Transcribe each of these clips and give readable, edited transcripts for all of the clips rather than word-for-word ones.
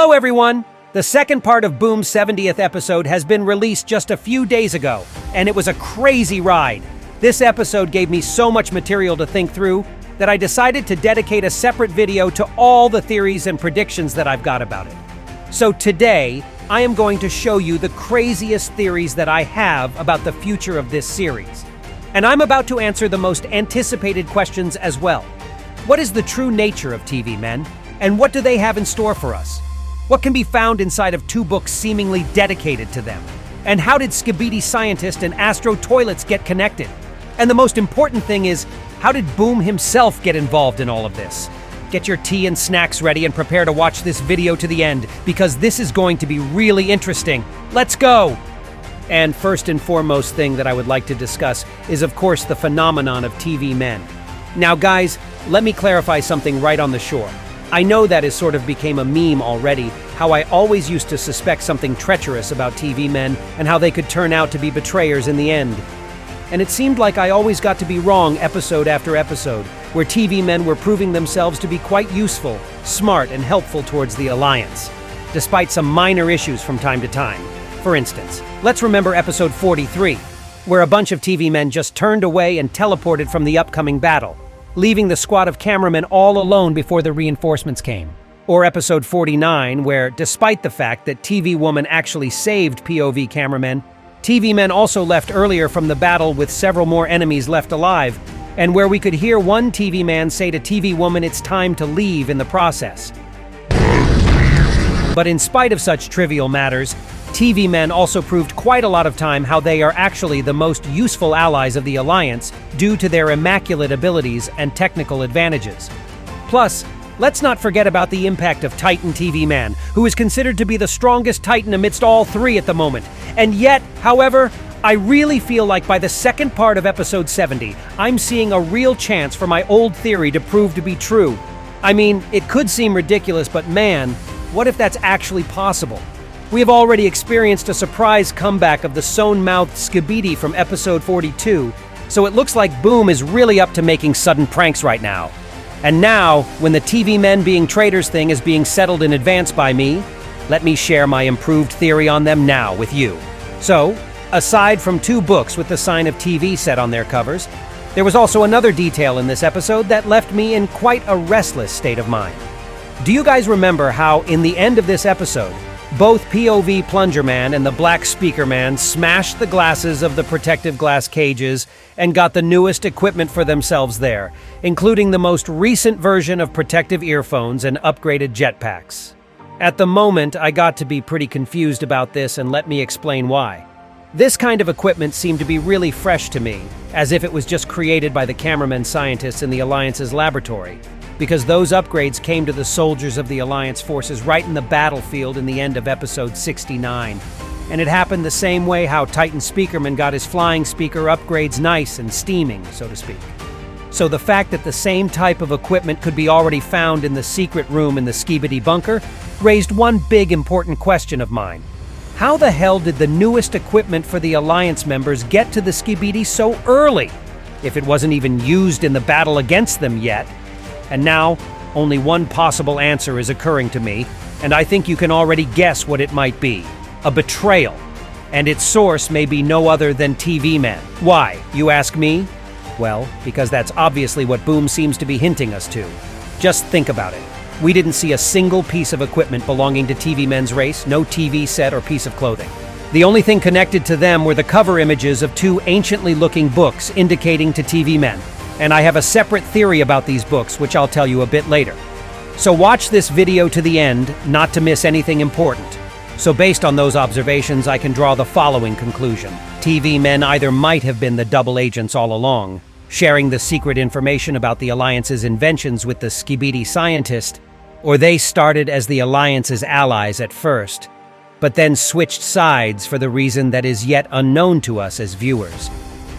Hello, everyone! The second part of Boom's 70th episode has been released just a few days ago, and it was a crazy ride. This episode gave me so much material to think through that I decided to dedicate a separate video to all the theories and predictions that I've got about it. So today, I am going to show you the craziest theories that I have about the future of this series. And I'm about to answer the most anticipated questions as well. What is the true nature of TV men? And what do they have in store for us? What can be found inside of two books seemingly dedicated to them? And how did SKIBIDI scientists and ISOTOILETs get connected? And the most important thing is, how did Boom himself get involved in all of this? Get your tea and snacks ready and prepare to watch this video to the end, because this is going to be really interesting. Let's go! And first and foremost thing that I would like to discuss is, of course, the phenomenon of TV men. Now, guys, let me clarify something right on the shore. I know that has sort of became a meme already, how I always used to suspect something treacherous about TV men and how they could turn out to be betrayers in the end. And it seemed like I always got to be wrong episode after episode, where TV men were proving themselves to be quite useful, smart, and helpful towards the Alliance, despite some minor issues from time to time. For instance, let's remember episode 43, where a bunch of TV men just turned away and teleported from the upcoming battle, leaving the squad of cameramen all alone before the reinforcements came. Or episode 49, where, despite the fact that TV woman actually saved POV cameramen, TV men also left earlier from the battle with several more enemies left alive, and where we could hear one TV man say to TV woman it's time to leave in the process. But in spite of such trivial matters, TV men also proved quite a lot of time how they are actually the most useful allies of the Alliance due to their immaculate abilities and technical advantages. Plus, let's not forget about the impact of Titan TV Man, who is considered to be the strongest Titan amidst all three at the moment. And yet, however, I really feel like by the second part of episode 70, I'm seeing a real chance for my old theory to prove to be true. I mean, it could seem ridiculous, but man, what if that's actually possible? We have already experienced a surprise comeback of the sewn-mouthed SKIBIDI from episode 42, so it looks like Boom is really up to making sudden pranks right now. And now, when the TV men being traitors thing is being settled in advance by me, let me share my improved theory on them now with you. So, aside from two books with the sign of TV set on their covers, there was also another detail in this episode that left me in quite a restless state of mind. Do you guys remember how, in the end of this episode, both POV Plunger Man and the Black Speaker Man smashed the glasses of the protective glass cages and got the newest equipment for themselves there, including the most recent version of protective earphones and upgraded jetpacks? At the moment, I got to be pretty confused about this, and let me explain why. This kind of equipment seemed to be really fresh to me, as if it was just created by the cameraman scientists in the Alliance's laboratory, because those upgrades came to the soldiers of the Alliance forces right in the battlefield in the end of episode 69. And it happened the same way how Titan Speakerman got his flying speaker upgrades nice and steaming, so to speak. So the fact that the same type of equipment could be already found in the secret room in the SKIBIDI bunker raised one big important question of mine. How the hell did the newest equipment for the Alliance members get to the SKIBIDI so early, if it wasn't even used in the battle against them yet? And now, only one possible answer is occurring to me, and I think you can already guess what it might be. A betrayal. And its source may be no other than TV men. Why, you ask me? Well, because that's obviously what Boom seems to be hinting us to. Just think about it. We didn't see a single piece of equipment belonging to TV men's race, no TV set or piece of clothing. The only thing connected to them were the cover images of two anciently looking books indicating to TV men. And I have a separate theory about these books, which I'll tell you a bit later. So watch this video to the end, not to miss anything important. So based on those observations, I can draw the following conclusion. TV men either might have been the double agents all along, sharing the secret information about the Alliance's inventions with the SKIBIDI scientist, or they started as the Alliance's allies at first, but then switched sides for the reason that is yet unknown to us as viewers.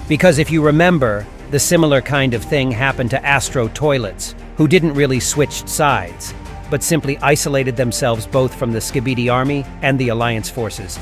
Because if you remember, the similar kind of thing happened to ISOTOILETs, who didn't really switch sides, but simply isolated themselves both from the SKIBIDI army and the Alliance forces,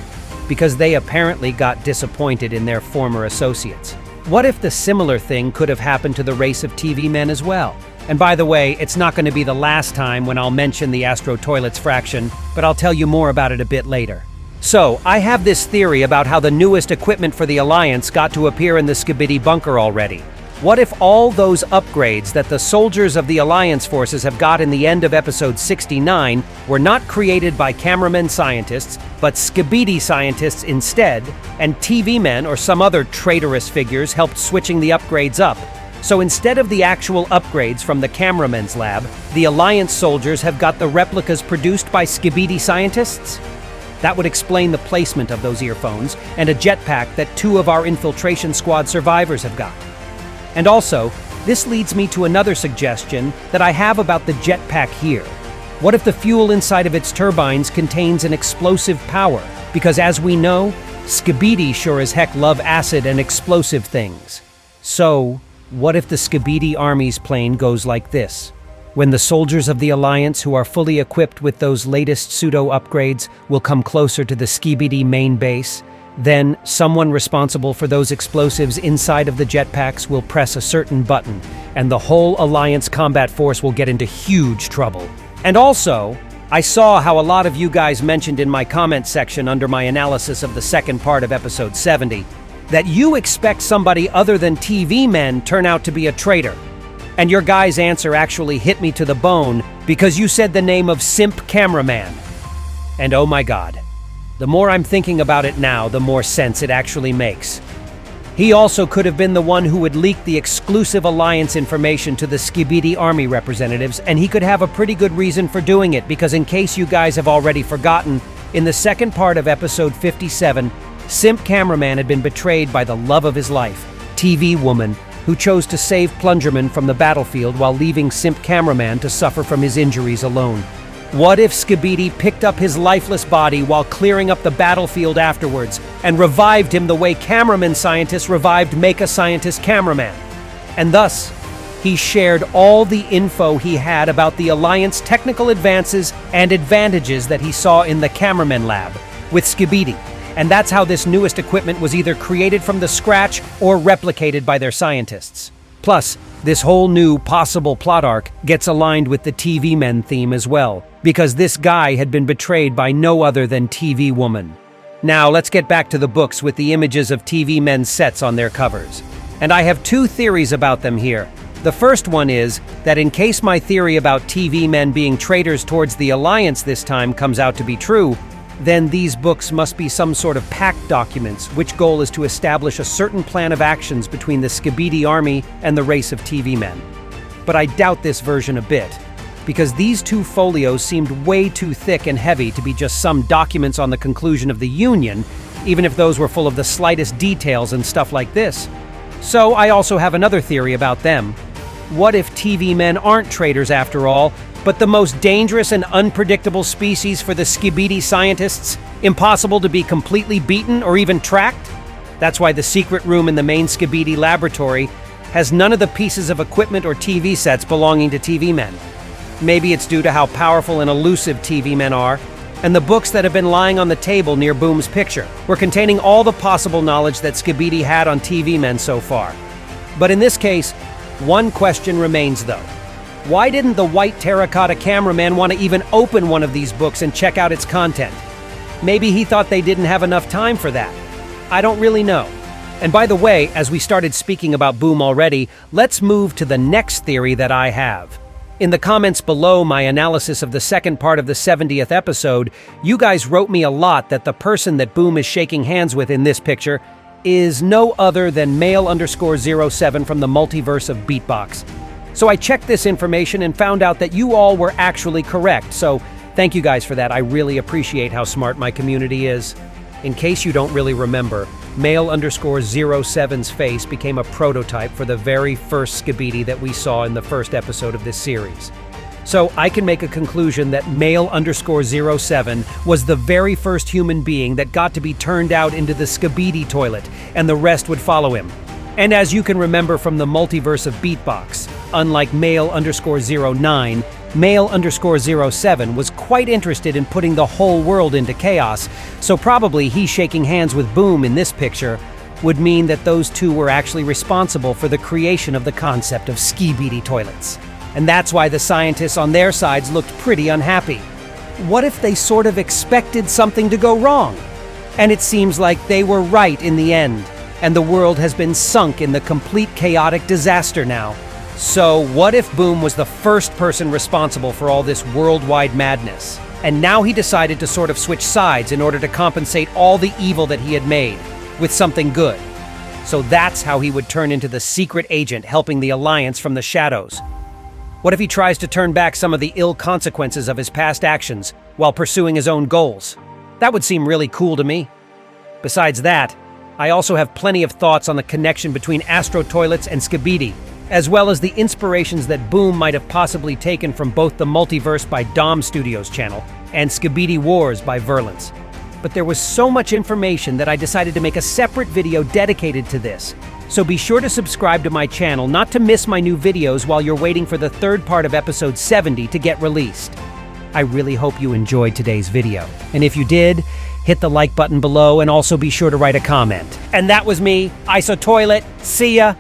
because they apparently got disappointed in their former associates. What if the similar thing could have happened to the race of TV men as well? And by the way, it's not going to be the last time when I'll mention the ISOTOILET's fraction, but I'll tell you more about it a bit later. So, I have this theory about how the newest equipment for the Alliance got to appear in the SKIBIDI bunker already. What if all those upgrades that the soldiers of the Alliance forces have got in the end of episode 69 were not created by cameraman scientists, but SKIBIDI scientists instead, and TV men or some other traitorous figures helped switching the upgrades up? So instead of the actual upgrades from the cameraman's lab, the Alliance soldiers have got the replicas produced by SKIBIDI scientists? That would explain the placement of those earphones and a jetpack that 2 of our infiltration squad survivors have got. And also, this leads me to another suggestion that I have about the jetpack here. What if the fuel inside of its turbines contains an explosive power? Because as we know, SKIBIDI sure as heck love acid and explosive things. So, what if the SKIBIDI army's plane goes like this? When the soldiers of the Alliance who are fully equipped with those latest pseudo-upgrades will come closer to the SKIBIDI main base, then someone responsible for those explosives inside of the jetpacks will press a certain button, and the whole Alliance combat force will get into huge trouble. And also, I saw how a lot of you guys mentioned in my comment section under my analysis of the second part of episode 70, that you expect somebody other than TV men turn out to be a traitor. And your guy's answer actually hit me to the bone because you said the name of Simp Cameraman. And oh my god, the more I'm thinking about it now, the more sense it actually makes. He also could have been the one who would leak the exclusive Alliance information to the SKIBIDI army representatives, and he could have a pretty good reason for doing it because in case you guys have already forgotten, in the second part of episode 57, Simp Cameraman had been betrayed by the love of his life, TV woman, who chose to save Plungerman from the battlefield while leaving Simp Cameraman to suffer from his injuries alone. What if SKIBIDI picked up his lifeless body while clearing up the battlefield afterwards and revived him the way cameraman scientists revived Mecha Scientist Cameraman? And thus, he shared all the info he had about the Alliance technical advances and advantages that he saw in the cameraman lab with SKIBIDI. And that's how this newest equipment was either created from the scratch or replicated by their scientists. Plus, this whole new possible plot arc gets aligned with the TV men theme as well, because this guy had been betrayed by no other than TV woman. Now, let's get back to the books with the images of TV men's sets on their covers. And I have 2 theories about them here. The first one is that in case my theory about TV men being traitors towards the Alliance this time comes out to be true, then these books must be some sort of pact documents, which goal is to establish a certain plan of actions between the SKIBIDI army and the race of TV men. But I doubt this version a bit, because these 2 folios seemed way too thick and heavy to be just some documents on the conclusion of the Union, even if those were full of the slightest details and stuff like this. So I also have another theory about them. What if TV men aren't traitors after all, but the most dangerous and unpredictable species for the SKIBIDI scientists, impossible to be completely beaten or even tracked? That's why the secret room in the main SKIBIDI laboratory has none of the pieces of equipment or TV sets belonging to TV men. Maybe it's due to how powerful and elusive TV men are, and the books that have been lying on the table near Boom's picture were containing all the possible knowledge that SKIBIDI had on TV men so far. But in this case, one question remains though. Why didn't the white terracotta cameraman want to even open one of these books and check out its content? Maybe he thought they didn't have enough time for that. I don't really know. And by the way, as we started speaking about Boom already, let's move to the next theory that I have. In the comments below my analysis of the second part of the 70th episode, you guys wrote me a lot that the person that Boom is shaking hands with in this picture is no other than male_07 from the multiverse of Beatbox. So I checked this information and found out that you all were actually correct, so thank you guys for that. I really appreciate how smart my community is. In case you don't really remember, male_07's face became a prototype for the very first SKIBIDI that we saw in the first episode of this series. So I can make a conclusion that male_07 was the very first human being that got to be turned out into the SKIBIDI toilet, and the rest would follow him. And as you can remember from the multiverse of Beatbox, unlike male_09, male_07 was quite interested in putting the whole world into chaos, so probably he shaking hands with Boom in this picture would mean that those two were actually responsible for the creation of the concept of SKIBIDI toilets. and that's why the scientists on their sides looked pretty unhappy. What if they sort of expected something to go wrong? And it seems like they were right in the end, and the world has been sunk in the complete chaotic disaster now. So what if Boom was the first person responsible for all this worldwide madness? And now he decided to sort of switch sides in order to compensate all the evil that he had made with something good. So that's how he would turn into the secret agent helping the Alliance from the shadows. What if he tries to turn back some of the ill consequences of his past actions while pursuing his own goals? That would seem really cool to me. Besides that, I also have plenty of thoughts on the connection between ISOTOILETs and SKIBIDI, as well as the inspirations that Boom might have possibly taken from both the Multiverse by Dom Studios channel and SKIBIDI Wars by Verlance. But there was so much information that I decided to make a separate video dedicated to this. So be sure to subscribe to my channel not to miss my new videos while you're waiting for the third part of episode 70 to get released. I really hope you enjoyed today's video. And if you did, hit the like button below and also be sure to write a comment. And that was me, ISOTOILET. See ya!